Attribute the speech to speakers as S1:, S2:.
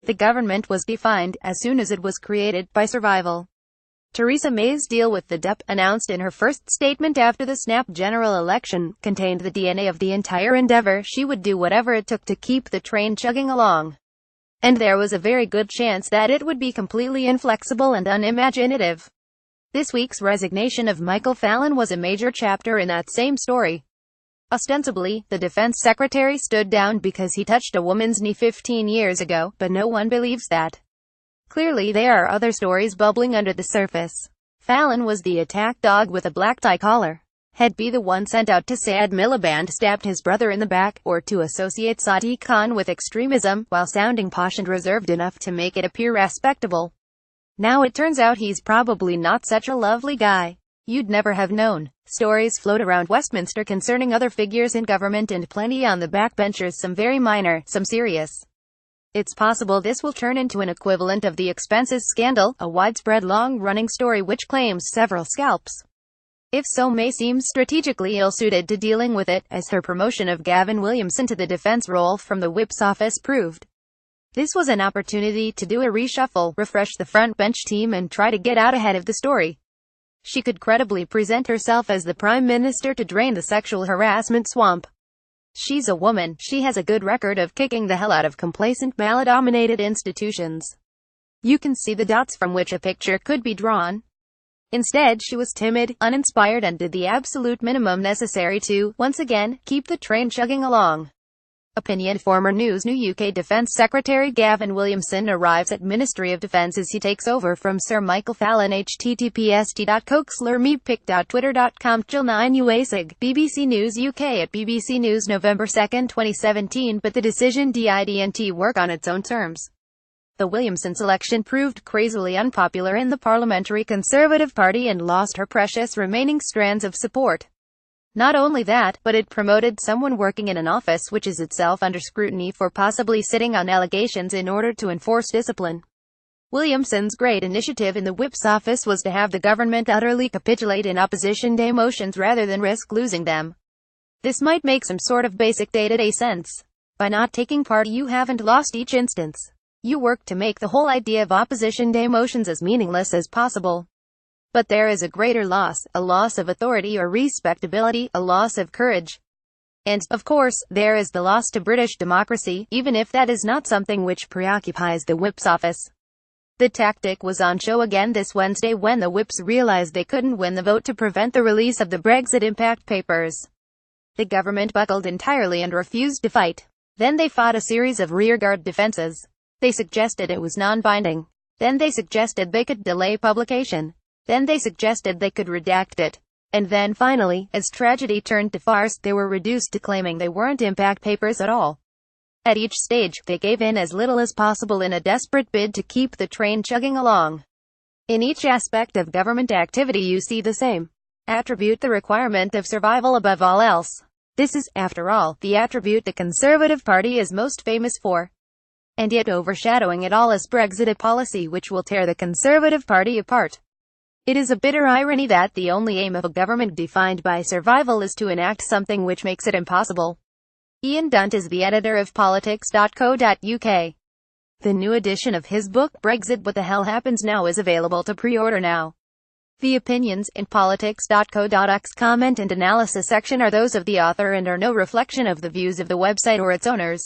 S1: The government was defined, as soon as it was created, by survival. Theresa May's deal with the DUP, announced in her first statement after the snap general election, contained the DNA of the entire endeavor. She would do whatever it took to keep the train chugging along. And there was a very good chance that it would be completely inflexible and unimaginative. This week's resignation of Michael-Fallon was a major chapter in that same story. Ostensibly, the defense secretary stood down because he touched a woman's knee 15 years ago, but no one believes that. Clearly there are other stories bubbling under the surface. Fallon was the attack dog with a black tie collar. Had be the one sent out to say Ed Miliband stabbed his brother in the back, or to associate Sadiq Khan with extremism, while sounding posh and reserved enough to make it appear respectable. Now it turns out he's probably not such a lovely guy. You'd never have known. Stories float around Westminster concerning other figures in government, and plenty on the backbenchers, some very minor, some serious. It's possible this will turn into an equivalent of the expenses scandal, a widespread long-running story which claims several scalps. If so, May seems strategically ill-suited to dealing with it, as her promotion of Gavin Williamson to the defense role from the whip's office proved. This was an opportunity to do a reshuffle, refresh the front bench team, and try to get out ahead of the story. She could credibly present herself as the Prime Minister to drain the sexual harassment swamp. She's a woman. She has a good record of kicking the hell out of complacent, male-dominated institutions. You can see the dots from which a picture could be drawn. Instead, she was timid, uninspired, and did the absolute minimum necessary to, once again, keep the train chugging along. Opinion. Former News New UK Defence Secretary Gavin Williamson arrives at Ministry of Defence as he takes over from Sir Michael Fallon. https://coakslermepic.twitter.com Jill 9 UASIG. BBC News UK at BBC News November 2, 2017. But the decision didn't work on its own terms. The Williamson selection proved crazily unpopular in the Parliamentary Conservative Party and lost her precious remaining strands of support. Not only that, but it promoted someone working in an office which is itself under scrutiny for possibly sitting on allegations in order to enforce discipline. Williamson's great initiative in the whip's office was to have the government utterly capitulate in opposition to motions rather than risk losing them. This might make some sort of basic day-to-day sense. By not taking part, you haven't lost each instance. You work to make the whole idea of opposition to motions as meaningless as possible. But there is a greater loss, a loss of authority or respectability, a loss of courage. And, of course, there is the loss to British democracy, even if that is not something which preoccupies the whip's office. The tactic was on show again this Wednesday when the whips realized they couldn't win the vote to prevent the release of the Brexit impact papers. The government buckled entirely and refused to fight. Then they fought a series of rearguard defenses. They suggested it was non-binding. Then they suggested they could delay publication. Then they suggested they could redact it. And then finally, as tragedy turned to farce, they were reduced to claiming they weren't impact papers at all. At each stage, they gave in as little as possible in a desperate bid to keep the train chugging along. In each aspect of government activity you see the same attribute, the requirement of survival above all else. This is, after all, the attribute the Conservative Party is most famous for. And yet overshadowing it all is Brexit, a policy which will tear the Conservative Party apart. It is a bitter irony that the only aim of a government defined by survival is to enact something which makes it impossible. Ian Dunt is the editor of politics.co.uk. The new edition of his book, Brexit: What the Hell Happens Now, is available to pre-order now. The opinions in politics.co.uk's comment and analysis section are those of the author and are no reflection of the views of the website or its owners.